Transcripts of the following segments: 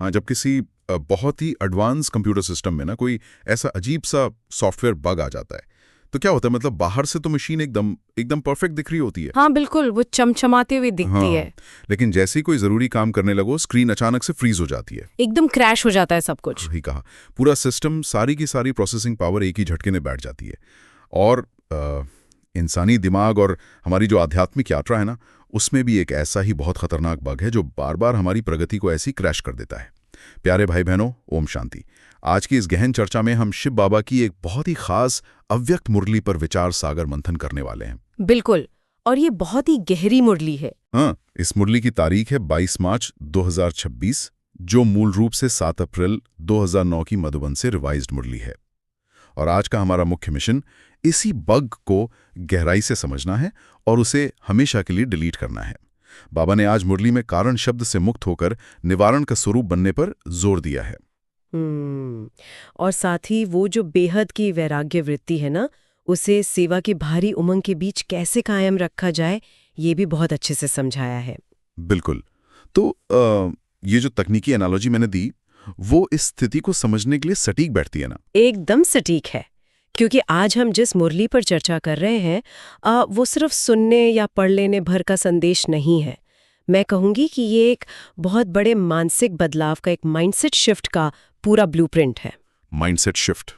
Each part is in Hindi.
हाँ, जब किसी बहुत ही एडवांस कंप्यूटर सिस्टम में ना कोई ऐसा अजीब सा सॉफ्टवेयर बग आ जाता है, तो क्या होता है? मतलब बाहर से तो मशीन एकदम एकदम परफेक्ट दिख रही होती है। हाँ बिल्कुल, वो चमचमाती हुई दिखती हाँ, है। लेकिन जैसे ही कोई जरूरी काम करने लगो, स्क्रीन अचानक से फ्रीज हो जाती है। एकदम क्रैश हो जाता है सब कुछ। ही कहा, पूरा सिस्टम, सारी की सारी प्रोसेसिंग पावर एक ही झटके में बैठ जाती है। और इंसानी दिमाग और हमारी जो आध्यात्मिक यात्रा है ना, उसमें भी एक ऐसा ही बहुत खतरनाक बग है जो बार बार हमारी प्रगति को ऐसी क्रैश कर देता है। प्यारे भाई बहनों, ओम शांति। आज की इस गहन चर्चा में हम शिव बाबा की एक बहुत ही खास अव्यक्त मुरली पर विचार सागर मंथन करने वाले हैं। बिल्कुल, और ये बहुत ही गहरी मुरली है। हाँ, इस मुरली की तारीख है 22 मार्च 2026, जो मूल रूप से 7 अप्रैल 2009 की मधुबन से रिवाइज्ड मुरली है। और आज का हमारा मुख्य मिशन इसी बग को गहराई से समझना है और उसे हमेशा के लिए डिलीट करना है। बाबा ने आज मुरली में कारण शब्द से मुक्त होकर निवारण का स्वरूप बनने पर जोर दिया है। और साथ ही वो जो बेहद की वैराग्य वृत्ति है ना, उसे सेवा की भारी उमंग के बीच कैसे कायम रखा जाए, ये भी बहुत अच्छे से समझाया है। बिल्कुल। तो ये जो तकनीकी एनालॉजी मैंने दी, वो इस स्थिति को समझने के लिए सटीक बैठती है ना? एकदम सटीक है, क्योंकि आज हम जिस मुरली पर चर्चा कर रहे हैं वो सिर्फ सुनने या पढ़ लेने भर का संदेश नहीं है। मैं कहूंगी कि ये एक बहुत बड़े मानसिक बदलाव का, एक माइंडसेट शिफ्ट का पूरा ब्लूप्रिंट है। माइंडसेट शिफ्ट,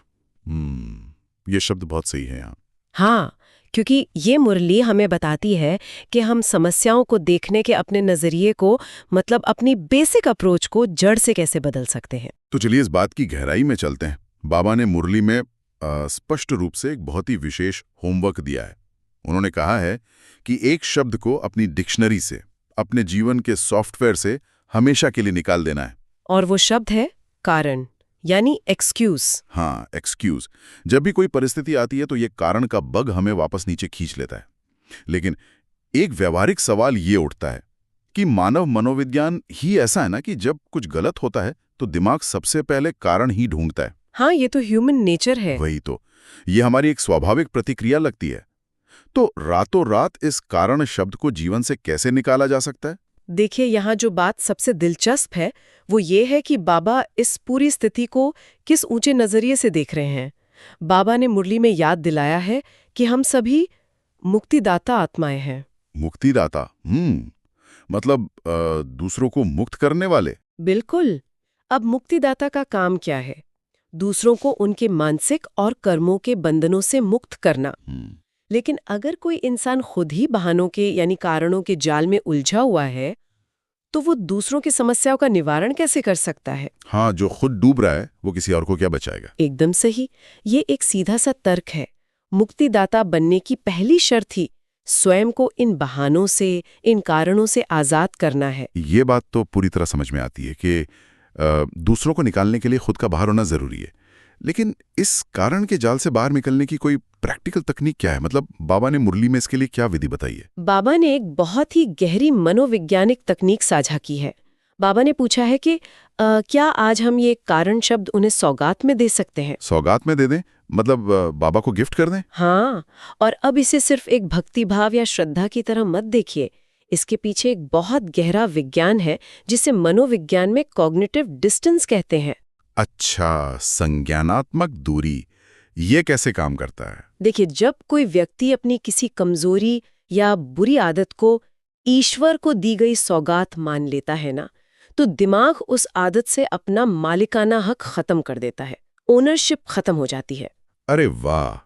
ये शब्द बहुत सही है यहाँ। हाँ, क्योंकि ये मुरली हमें बताती है कि हम समस्याओं को देखने के अपने नजरिए को, मतलब अपनी बेसिक अप्रोच को जड़ से कैसे बदल सकते हैं। तो चलिए इस बात की गहराई में चलते हैं। बाबा ने मुरली में स्पष्ट रूप से एक बहुत ही विशेष होमवर्क दिया है। उन्होंने कहा है कि एक शब्द को अपनी डिक्शनरी से, अपने जीवन के सॉफ्टवेयर से हमेशा के लिए निकाल देना है। और वो शब्द है कारण, यानी एक्सक्यूज। हाँ, एक्सक्यूज। जब भी कोई परिस्थिति आती है तो ये कारण का बग हमें वापस नीचे खींच लेता है। लेकिन एक व्यावहारिक सवाल ये उठता है कि मानव मनोविज्ञान ही ऐसा है ना कि जब कुछ गलत होता है तो दिमाग सबसे पहले कारण ही ढूंढता है। हाँ, ये तो ह्यूमन नेचर है। वही तो, ये हमारी एक स्वाभाविक प्रतिक्रिया लगती है। तो रातों रात इस कारण शब्द को जीवन से कैसे निकाला जा सकता है? देखिए, यहाँ जो बात सबसे दिलचस्प है वो ये है कि बाबा इस पूरी स्थिति को किस ऊंचे नजरिए से देख रहे हैं। बाबा ने मुरली में याद दिलाया है कि हम सभी मुक्तिदाता आत्माएं हैं। मुक्तिदाता, मतलब दूसरों को मुक्त करने वाले। बिल्कुल। अब मुक्तिदाता का काम क्या है? दूसरों को उनके मानसिक और कर्मों के बंधनों से मुक्त करना। लेकिन अगर कोई इंसान खुद ही बहानों के, यानी कारणों के जाल में उलझा हुआ है, तो वो दूसरों की समस्याओं का निवारण कैसे कर सकता है? हाँ, जो खुद डूब रहा है वो किसी और को क्या बचाएगा? एकदम सही। ये एक सीधा सा तर्क है। मुक्तिदाता बनने की पहली शर्त ही स्वयं को इन बहानों से, इन कारणों से आजाद करना है। ये बात तो पूरी तरह समझ में आती है कि दूसरों को निकालने के लिए खुद का बाहर होना जरूरी है। लेकिन इस कारण के जाल से बाहर निकलने की कोई प्रैक्टिकल तकनीक क्या है? मतलब बाबा ने मुरली में इसके लिए क्या विधि बताई है? बाबा ने एक बहुत ही गहरी मनोवैज्ञानिक तकनीक साझा की है। बाबा ने पूछा है कि क्या आज हम ये कारण शब्द उन्हें सौगात में दे सकते हैं? सौगात में दे दें? मतलब बाबा को गिफ्ट कर दें? हाँ, और अब इसे सिर्फ एक भक्ति भाव या श्रद्धा की तरह मत देखिए। इसके पीछे एक बहुत गहरा विज्ञान है जिसे मनोविज्ञान में कॉग्निटिव डिस्टेंस कहते हैं। अच्छा, संज्ञानात्मक दूरी। ये कैसे काम करता है? देखिए, जब कोई व्यक्ति अपनी किसी कमजोरी या बुरी आदत को ईश्वर को दी गई सौगात मान लेता है ना, तो दिमाग उस आदत से अपना मालिकाना हक खत्म कर देता है। ओनरशिप खत्म हो जाती है। अरे वाह!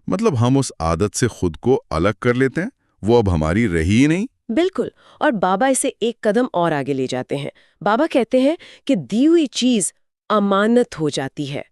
मतलब हम उस आदत से खुद को अलग कर लेते हैं, वो अब हमारी रही ही नहीं। बिल्कुल। और बाबा इसे एक कदम और आगे ले जाते हैं। बाबा कहते हैं कि दी हुई चीज अमानत हो जाती है,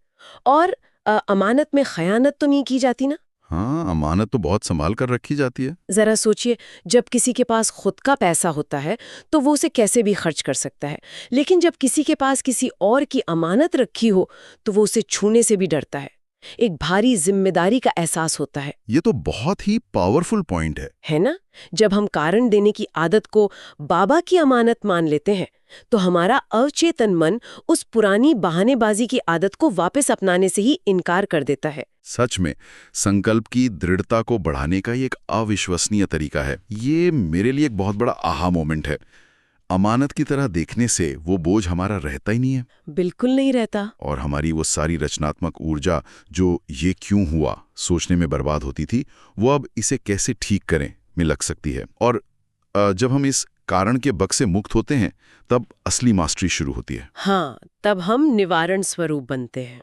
और अमानत में खयानत तो नहीं की जाती ना। हाँ, अमानत तो बहुत संभाल कर रखी जाती है। जरा सोचिए, जब किसी के पास खुद का पैसा होता है तो वो उसे कैसे भी खर्च कर सकता है, लेकिन जब किसी के पास किसी और की अमानत रखी हो तो वो उसे छूने से भी डरता है। एक भारी जिम्मेदारी का एहसास होता है। ये तो बहुत ही पावरफुल पॉइंट है ना? जब हम कारण देने की आदत को बाबा की अमानत मान लेते हैं तो हमारा अवचेतन मन उस पुरानी बहानेबाजी की आदत को वापस अपनाने से ही इनकार कर देता है। सच में संकल्प की दृढ़ता को बढ़ाने का ये एक अविश्वसनीय तरीका है। ये मेरे लिए एक बहुत बड़ा आहा मोमेंट है। अमानत की तरह देखने से वो बोझ हमारा रहता ही नहीं है, बिल्कुल नहीं रहता। और हमारी वो सारी रचनात्मक ऊर्जा जो ये क्यों हुआ सोचने में बर्बाद होती थी, वो अब इसे कैसे ठीक करें में लग सकती है। और जब हम इस कारण के बग से मुक्त होते हैं तब असली मास्टरी शुरू होती है। हाँ, तब हम निवारण स्वरूप बनते हैं।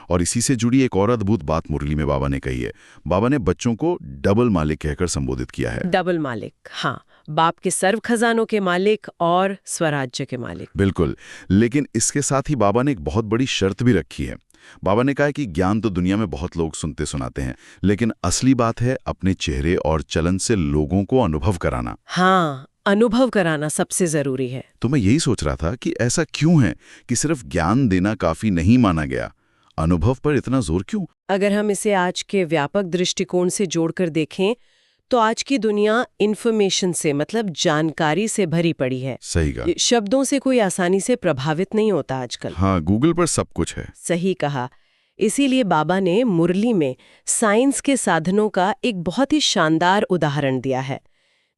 और इसी से जुड़ी एक और अद्भुत बात मुरली में बाबा ने कही है। बाबा ने बच्चों को डबल मालिक कहकर संबोधित किया है। डबल मालिक, हाँ, बाप के सर्व खजानों के मालिक और स्वराज्य के मालिक। बिल्कुल, लेकिन इसके साथ ही बाबा ने एक बहुत बड़ी शर्त भी रखी है। बाबा ने कहा है कि ज्ञान तो दुनिया में बहुत लोग सुनते सुनाते हैं, लेकिन असली बात है अपने चेहरे और चलन से लोगों को अनुभव कराना। हाँ, अनुभव कराना सबसे जरूरी है। तो मैं यही सोच रहा था कि ऐसा क्यों है कि सिर्फ ज्ञान देना काफी नहीं माना गया, अनुभव पर इतना जोर क्यों? अगर हम इसे आज के व्यापक दृष्टिकोण से जोड़कर देखें तो आज की दुनिया इन्फॉर्मेशन से मतलब जानकारी से भरी पड़ी है। सही कहा। शब्दों से कोई आसानी से प्रभावित नहीं होता आजकल। हाँ, गूगल पर सब कुछ है। सही कहा। इसीलिए बाबा ने मुरली में साइंस के साधनों का एक बहुत ही शानदार उदाहरण दिया है।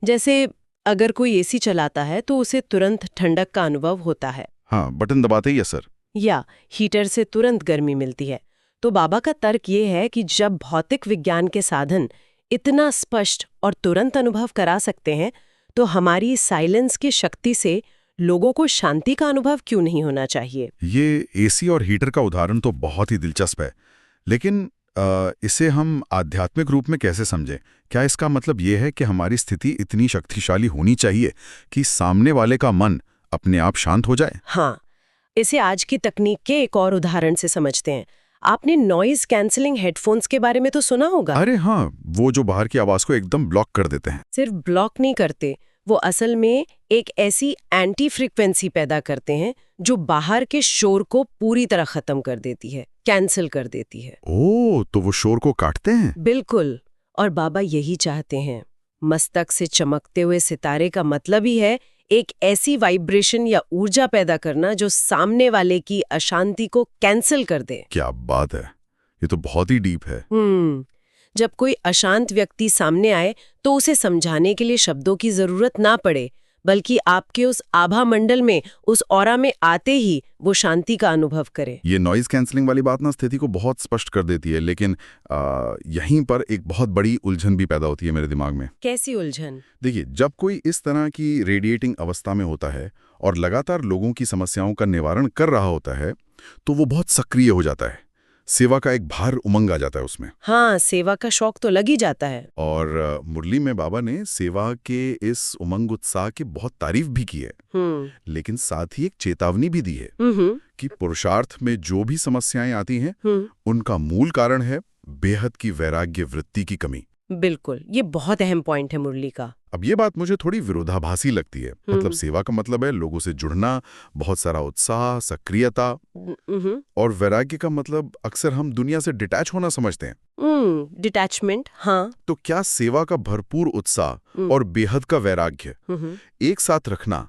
जैसे अगर कोई एसी चलाता है तो उसे तुरंत ठंडक का अनुभव होता है। हाँ, बटन दबाते ही असर। या हीटर से तुरंत गर्मी मिलती है। तो बाबा का तर्क ये है कि जब भौतिक विज्ञान के साधन इतना स्पष्ट और तुरंत अनुभव करा सकते हैं तो हमारी साइलेंस की शक्ति से लोगों को शांति का अनुभव क्यों नहीं होना चाहिए। ये एसी और हीटर का उदाहरण तो बहुत ही दिलचस्प है, लेकिन इसे हम आध्यात्मिक रूप में कैसे समझें? क्या इसका मतलब ये है कि हमारी स्थिति इतनी शक्तिशाली होनी चाहिए कि सामने वाले का मन अपने आप शांत हो जाए? हाँ, इसे आज की तकनीक के एक और उदाहरण से समझते हैं। आपने नॉइज कैंसलिंग हेडफोन्स के बारे में तो सुना होगा। अरे हाँ, वो जो बाहर की आवाज को एकदम ब्लॉक कर देते हैं। सिर्फ ब्लॉक नहीं करते, वो असल में एक ऐसी एंटी फ्रीक्वेंसी पैदा करते हैं जो बाहर के शोर को पूरी तरह खत्म कर देती है, कैंसिल कर देती है। ओह, तो वो शोर को काटते हैं? बिल्कुल, और बाबा यही चाहते हैं। मस्तक से चमकते हुए सितारे का मतलब ही है एक ऐसी वाइब्रेशन या ऊर्जा पैदा करना जो सामने वाले की अशांति को कैंसिल कर दे। क्या बात है, ये तो बहुत ही डीप है। जब कोई अशांत व्यक्ति सामने आए तो उसे समझाने के लिए शब्दों की जरूरत ना पड़े, बल्कि आपके उस आभा मंडल में, उस ऑरा में आते ही वो शांति का अनुभव करे। ये नॉइज कैंसलिंग वाली बात ना स्थिति को बहुत स्पष्ट कर देती है, लेकिन यहीं पर एक बहुत बड़ी उलझन भी पैदा होती है मेरे दिमाग में। कैसी उलझन? देखिए, जब कोई इस तरह की रेडिएटिंग अवस्था में होता है और लगातार लोगों की समस्याओं का निवारण कर रहा होता है, तो वो बहुत सक्रिय हो जाता है। सेवा का एक भार उमंग आ जाता है उसमें। हाँ, सेवा का शौक तो लग ही जाता है। और मुरली में बाबा ने सेवा के इस उमंग उत्साह की बहुत तारीफ भी की है, लेकिन साथ ही एक चेतावनी भी दी है कि पुरुषार्थ में जो भी समस्याएं आती हैं, उनका मूल कारण है बेहद की वैराग्य वृत्ति की कमी। बिल्कुल, ये बहुत अहम पॉइंट है मुरली का। अब ये बात मुझे थोड़ी विरोधाभासी लगती है। मतलब सेवा का मतलब है लोगों से जुड़ना, बहुत सारा उत्साह, सक्रियता, और वैराग्य का मतलब अक्सर हम दुनिया से डिटैच होना समझते हैं। डिटैचमेंट, हाँ। तो क्या सेवा का भरपूर उत्साह और बेहद का वैराग्य एक साथ रखना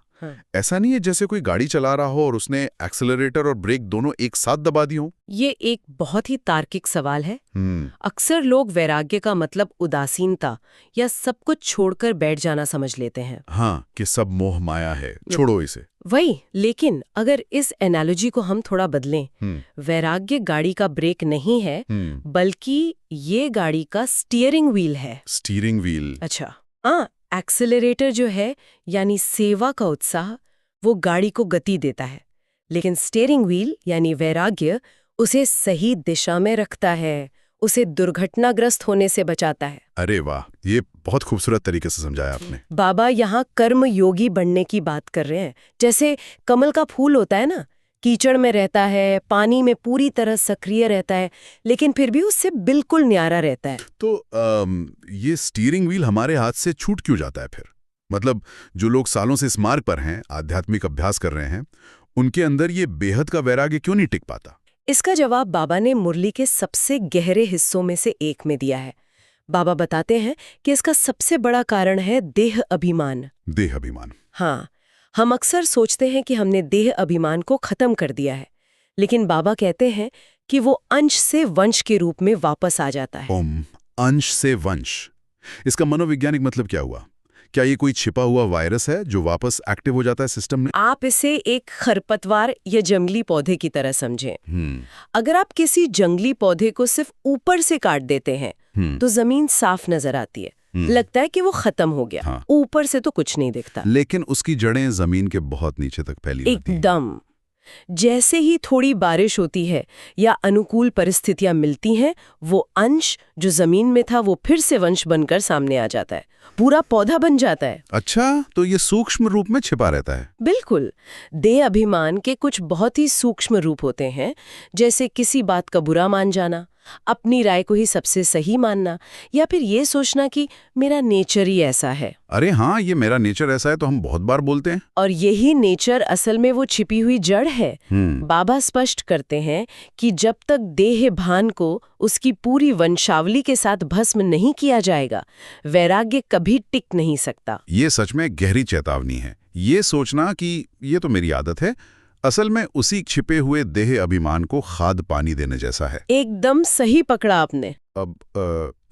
ऐसा नहीं है जैसे कोई गाड़ी चला रहा हो और उसने एक्सेलरेटर और ब्रेक दोनों एक साथ दबा दी हो? ये एक बहुत ही तार्किक सवाल है। अक्सर लोग वैराग्य का मतलब उदासीनता या सब कुछ छोड़कर बैठ जाना समझ लेते हैं। हाँ, कि सब मोह माया है, छोड़ो इसे। वही, लेकिन अगर इस एनालॉजी को हम थोड़ा बदलें, वैराग्य गाड़ी का ब्रेक नहीं है, बल्कि ये गाड़ी का स्टीयरिंग व्हील है। Steering wheel? अच्छा, हाँ। एक्सेलरेटर जो है यानी सेवा का उत्साह, वो गाड़ी को गति देता है, लेकिन स्टीयरिंग व्हील यानी वैराग्य उसे सही दिशा में रखता है, उसे दुर्घटनाग्रस्त होने से बचाता है। अरे वाह, ये बहुत खूबसूरत तरीके से समझाया आपने। बाबा यहाँ कर्म योगी बनने की बात कर रहे हैं। जैसे कमल का फूल होता है ना, कीचड़ में रहता है, पानी में पूरी तरह सक्रिय रहता है, लेकिन फिर भी उससे बिल्कुल न्यारा रहता है। तो ये स्टीयरिंग व्हील हमारे हाथ से छूट क्यों जाता है फिर? मतलब जो लोग सालों से इस मार्ग पर हैं, आध्यात्मिक अभ्यास कर रहे हैं, उनके अंदर ये बेहद का वैराग्य क्यों नहीं टिक पाता? इसका जवाब बाबा ने मुरली के सबसे गहरे हिस्सों में से एक में दिया है। बाबा बताते हैं कि इसका सबसे बड़ा कारण है देह अभिमान। देह अभिमान? हाँ, हम अक्सर सोचते हैं कि हमने देह अभिमान को खत्म कर दिया है, लेकिन बाबा कहते हैं कि वो अंश से वंश के रूप में वापस आ जाता है। अंश से वंश, इसका मनोवैज्ञानिक मतलब क्या हुआ? क्या ये कोई छिपा हुआ वायरस है जो वापस एक्टिव हो जाता है सिस्टम में? आप इसे एक खरपतवार या जंगली पौधे की तरह समझें। अगर आप किसी जंगली पौधे को सिर्फ ऊपर से काट देते हैं तो जमीन साफ नजर आती है, लगता है कि वो खत्म हो गया। हाँ। ऊपर से तो कुछ नहीं दिखता, लेकिन उसकी जड़ें जमीन के बहुत नीचे तक फैली होती हैं। एकदम। जैसे ही थोड़ी बारिश होती है या अनुकूल परिस्थितियां मिलती हैं, वो अंश जो जमीन में था वो फिर से वंश बनकर सामने आ जाता है, पूरा पौधा बन जाता है। अच्छा, तो ये सूक्ष्म रूप में छिपा रहता है। बिल्कुल। देह अभिमान के कुछ बहुत ही सूक्ष्म रूप होते हैं, जैसे किसी बात का बुरा मान जाना, अपनी राय को ही सबसे सही मानना, या फिर ये सोचना कि मेरा नेचर ही ऐसा है। अरे हाँ, ये मेरा नेचर ऐसा है तो हम बहुत बार बोलते हैं। और यही नेचर असल में वो छिपी हुई जड़ है। बाबा स्पष्ट करते हैं कि जब तक देह भान को उसकी पूरी वंशावली के साथ भस्म नहीं किया जाएगा, वैराग्य कभी टिक नहीं सकता। ये सच में गहरी चेतावनी है। ये सोचना कि ये तो मेरी आदत है, असल में उसी छिपे हुए देह अभिमान को खाद पानी देने जैसा है। एकदम सही पकड़ा आपने। अब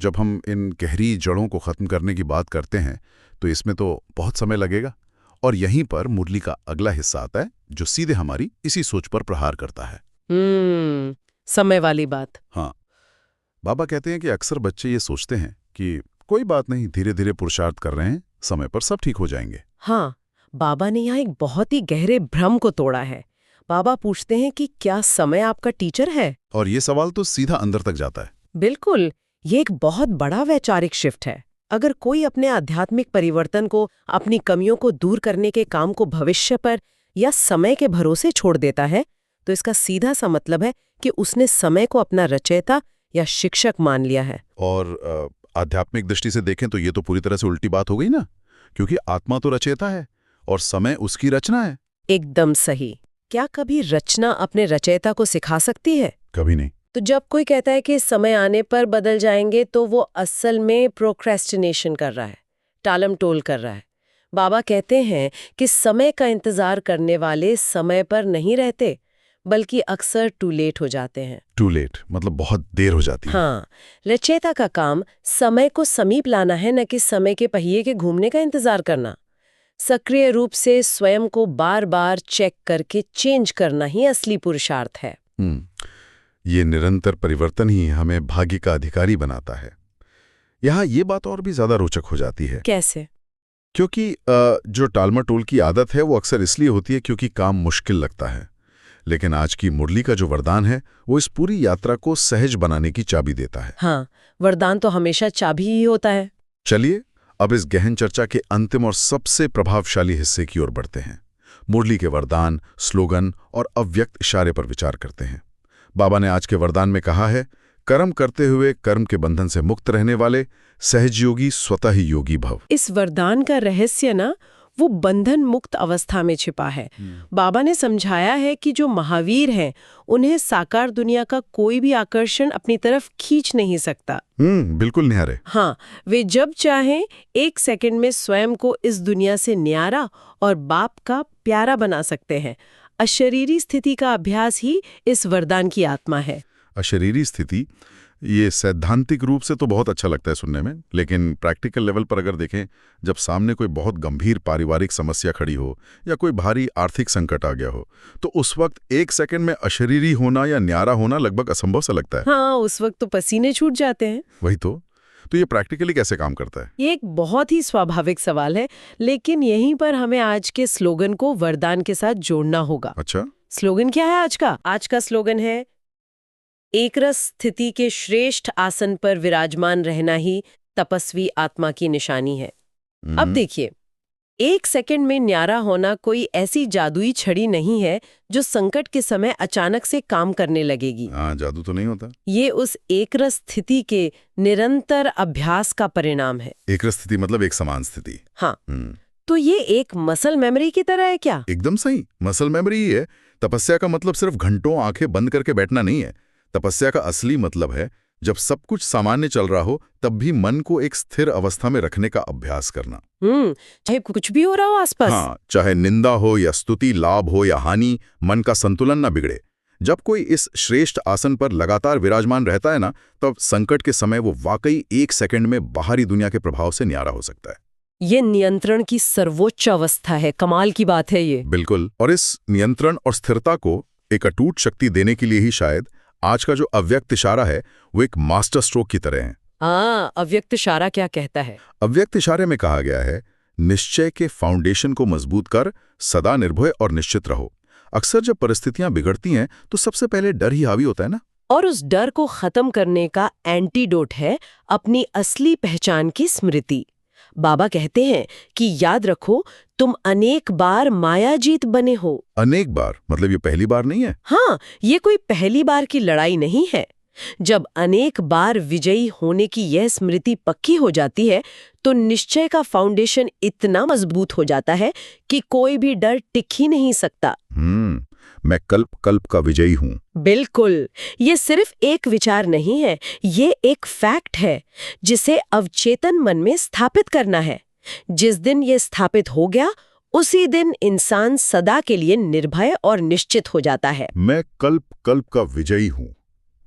जब हम इन गहरी जड़ों को खत्म करने की बात करते हैं तो इसमें तो बहुत समय लगेगा, और यहीं पर मुरली का अगला हिस्सा आता है जो सीधे हमारी इसी सोच पर प्रहार करता है। समय वाली बात। हाँ, बाबा कहते हैं कि अक्सर बच्चे ये सोचते हैं कि कोई बात नहीं, धीरे धीरे पुरुषार्थ कर रहे हैं, समय पर सब ठीक हो जाएंगे। हाँ, बाबा ने यहाँ एक बहुत ही गहरे भ्रम को तोड़ा है। बाबा पूछते हैं कि क्या समय आपका टीचर है? और ये सवाल तो सीधा अंदर तक जाता है। बिल्कुल, ये एक बहुत बड़ा वैचारिक शिफ्ट है। अगर कोई अपने आध्यात्मिक परिवर्तन को, अपनी कमियों को दूर करने के काम को भविष्य पर या समय के भरोसे छोड़ देता है, तो इसका सीधा सा मतलब है कि उसने समय को अपना रचयिता या शिक्षक मान लिया है। और आध्यात्मिक दृष्टि से देखें तो ये तो पूरी तरह से उल्टी बात हो गई ना, क्योंकि आत्मा तो रचयिता है और समय उसकी रचना है। एकदम सही। क्या कभी रचना अपने रचयिता को सिखा सकती है? कभी नहीं। तो जब कोई कहता है कि समय आने पर बदल जाएंगे, तो वो असल में प्रोक्रेस्टिनेशन कर रहा है, टालम टोल कर रहा है। बाबा कहते हैं कि समय का इंतजार करने वाले समय पर नहीं रहते, बल्कि अक्सर टू लेट हो जाते हैं। टू लेट मतलब बहुत देर हो जाती है। हाँ, रचयिता का काम समय को समीप लाना है, न कि समय के पहिए के घूमने का इंतजार करना। सक्रिय रूप से स्वयं को बार बार चेक करके चेंज करना ही असली पुरुषार्थ है। ये निरंतर परिवर्तन ही हमें भाग्य का अधिकारी बनाता है। यहाँ ये बात और भी ज्यादा रोचक हो जाती है। कैसे? क्योंकि जो टालमटोल की आदत है वो अक्सर इसलिए होती है क्योंकि काम मुश्किल लगता है, लेकिन आज की मुरली का जो वरदान है वो इस पूरी यात्रा को सहज बनाने की चाबी देता है। हाँ, वरदान तो हमेशा चाबी ही होता है। चलिए अब इस गहन चर्चा के अंतिम और सबसे प्रभावशाली हिस्से की ओर बढ़ते हैं। मुरली के वरदान, स्लोगन और अव्यक्त इशारे पर विचार करते हैं। बाबा ने आज के वरदान में कहा है, कर्म करते हुए कर्म के बंधन से मुक्त रहने वाले सहजयोगी स्वतः ही योगी भव। इस वरदान का रहस्य ना वो बंधन मुक्त अवस्था में छिपा है। बाबा ने समझाया है कि जो महावीर हैं, उन्हें साकार दुनिया का कोई भी आकर्षण अपनी तरफ खींच नहीं सकता। बिल्कुल निहारे। हाँ, वे जब चाहें 1 सेकंड में स्वयं को इस दुनिया से न्यारा और बाप का प्यारा बना सकते हैं। अशरीरी स्थिति का अभ्यास ही इस वरदान की आत्मा है। अशरीरी स्थिति, ये सैद्धांतिक रूप से तो बहुत अच्छा लगता है सुनने में, लेकिन प्रैक्टिकल लेवल पर अगर देखें, जब सामने कोई बहुत गंभीर पारिवारिक समस्या खड़ी हो या कोई भारी आर्थिक संकट आ गया हो, तो उस वक्त 1 सेकंड में अशरीरी होना या न्यारा होना लगभग असंभव सा लगता है। हाँ, उस वक्त तो पसीने छूट जाते हैं। वही तो ये प्रैक्टिकली कैसे काम करता है? ये एक बहुत ही स्वाभाविक सवाल है, लेकिन यहीं पर हमें आज के स्लोगन को वरदान के साथ जोड़ना होगा। अच्छा, स्लोगन क्या है आज का? आज का स्लोगन है, एकरस स्थिति के श्रेष्ठ आसन पर विराजमान रहना ही तपस्वी आत्मा की निशानी है। अब देखिए, 1 सेकंड में न्यारा होना कोई ऐसी जादुई छड़ी नहीं है जो संकट के समय अचानक से काम करने लगेगी। हाँ, जादू तो नहीं होता। ये उस एकरस स्थिति के निरंतर अभ्यास का परिणाम है। एकरस स्थिति मतलब एक समान स्थिति। हाँ, तो ये एक मसल मेमोरी की तरह है क्या? एकदम सही, मसल मेमोरी ही है। तपस्या का मतलब सिर्फ घंटों आंखें बंद करके बैठना नहीं है। तपस्या का असली मतलब है जब सब कुछ सामान्य चल रहा हो तब भी मन को एक स्थिर अवस्था में रखने का अभ्यास करना। चाहे कुछ भी हो रहा हो आसपास। हाँ, चाहे निंदा हो या स्तुति, लाभ हो या हानि, मन का संतुलन ना बिगड़े। जब कोई इस श्रेष्ठ आसन पर लगातार विराजमान रहता है ना, तब संकट के समय वो वाकई 1 सेकंड में बाहरी दुनिया के प्रभाव से न्यारा हो सकता है। ये नियंत्रण की सर्वोच्च अवस्था है, कमाल की बात है ये। बिल्कुल। और इस नियंत्रण और स्थिरता को एक अटूट शक्ति देने के लिए ही शायद आज का जो अव्यक्त इशारा है वो एक मास्टर स्ट्रोक की तरह है। हाँ, अव्यक्त इशारा क्या कहता है? अव्यक्त इशारे में कहा गया है, निश्चय के फाउंडेशन को मजबूत कर सदा निर्भय और निश्चित रहो। अक्सर जब परिस्थितियां बिगड़ती हैं तो सबसे पहले डर ही हावी होता है ना। और उस डर को खत्म करने का एंटीडोट है अपनी असली पहचान की स्मृति। बाबा कहते हैं कि याद रखो, तुम अनेक बार मायाजीत बने हो। अनेक बार मतलब ये पहली बार नहीं है। हाँ, ये कोई पहली बार की लड़ाई नहीं है। जब अनेक बार विजयी होने की यह स्मृति पक्की हो जाती है तो निश्चय का फाउंडेशन इतना मजबूत हो जाता है कि कोई भी डर टिक ही नहीं सकता। मैं कल्प का विजयी हूँ। बिल्कुल, ये सिर्फ एक विचार नहीं है, ये एक फैक्ट है जिसे अवचेतन मन में स्थापित करना है। जिस दिन ये स्थापित हो गया उसी दिन इंसान सदा के लिए निर्भय और निश्चित हो जाता है। मैं कल्प का विजयी हूँ।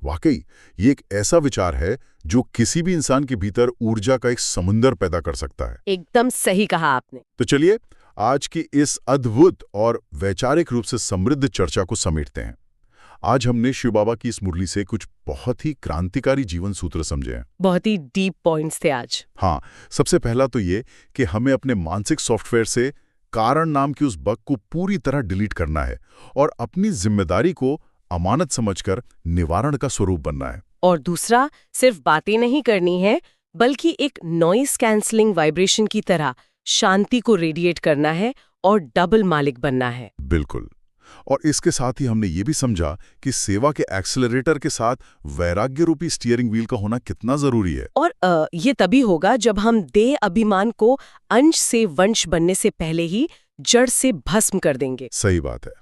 वाकई ये एक ऐसा विचार है जो किसी भी इंसान के भीतर ऊर्जा का एक समुंदर पैदा कर सकता है। एकदम सही कहा आपने। तो चलिए आज की इस अद्भुत और वैचारिक रूप से समृद्ध चर्चा को समेटते हैं। आज हमने शिव बाबा की इस मुरली से कुछ बहुत ही क्रांतिकारी जीवन सूत्र समझे हैं। बहुत ही डीप पॉइंट्स थे आज। हाँ, सबसे पहला तो ये कि हमें अपने मानसिक सॉफ्टवेयर से कारण नाम की उस बग को पूरी तरह डिलीट करना है और अपनी जिम्मेदारी को अमानत समझकर निवारण का स्वरूप बनना है। और दूसरा, सिर्फ बातें नहीं करनी है बल्कि एक नॉइस कैंसलिंग वाइब्रेशन की तरह शांति को रेडिएट करना है और डबल मालिक बनना है। बिल्कुल। और इसके साथ ही हमने ये भी समझा कि सेवा के एक्सेलरेटर के साथ वैराग्य रूपी स्टीयरिंग व्हील का होना कितना जरूरी है। और ये तभी होगा जब हम देह अभिमान को अंश से वंश बनने से पहले ही जड़ से भस्म कर देंगे। सही बात है।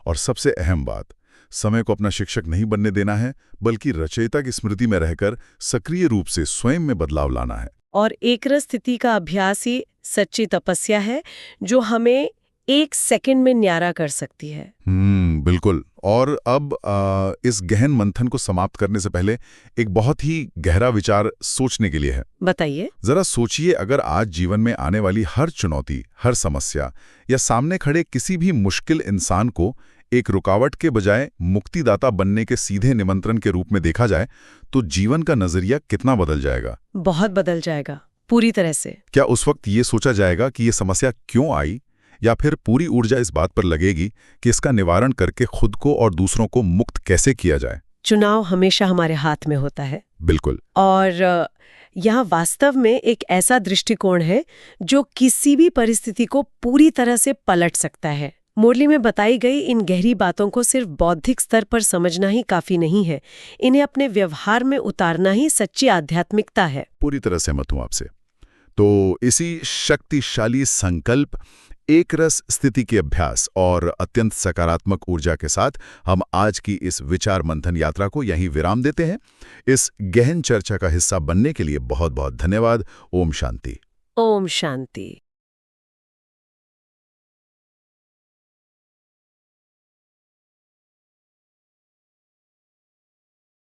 और सबसे अहम बात, समय को अपना शिक्षक नहीं बनने देना है बल्कि रचयिता की स्मृति में रहकर सक्रिय रूप से स्वयं में बदलाव लाना है। और एकरस स्थिति का अभ्यास ही सच्ची तपस्या है जो हमें एक सेकंड में न्यारा कर सकती है। बिल्कुल। और अब इस गहन मंथन को समाप्त करने से पहले एक बहुत ही गहरा विचार सोचने के लिए है। बताइए। जरा सोचिए, अगर आज जीवन में आने वाली हर चुनौती, हर समस्या या सामने खड़े किसी भी मुश्किल इंसान को एक रुकावट के बजाय मुक्तिदाता बनने के सीधे निमंत्रण के रूप में देखा जाए तो जीवन का नजरिया कितना बदल जाएगा? बहुत बदल जाएगा, पूरी तरह से। क्या उस वक्त ये सोचा जाएगा कि ये समस्या क्यों आई, या फिर पूरी ऊर्जा इस बात पर लगेगी कि इसका निवारण करके खुद को और दूसरों को मुक्त कैसे किया जाए? चुनाव हमेशा हमारे हाथ में होता है। बिल्कुल। और यहाँ वास्तव में एक ऐसा दृष्टिकोण है जो किसी भी परिस्थिति को पूरी तरह से पलट सकता है। मुरली में बताई गई इन गहरी बातों को सिर्फ बौद्धिक स्तर पर समझना ही काफी नहीं है, इन्हें अपने व्यवहार में उतारना ही सच्ची आध्यात्मिकता है। पूरी तरह सहमत हूं आपसे। तो इसी शक्तिशाली संकल्प, एक रस स्थिति के अभ्यास और अत्यंत सकारात्मक ऊर्जा के साथ हम आज की इस विचार मंथन यात्रा को यहीं विराम देते हैं। इस गहन चर्चा का हिस्सा बनने के लिए बहुत बहुत धन्यवाद। ओम शांति। ओम शांति।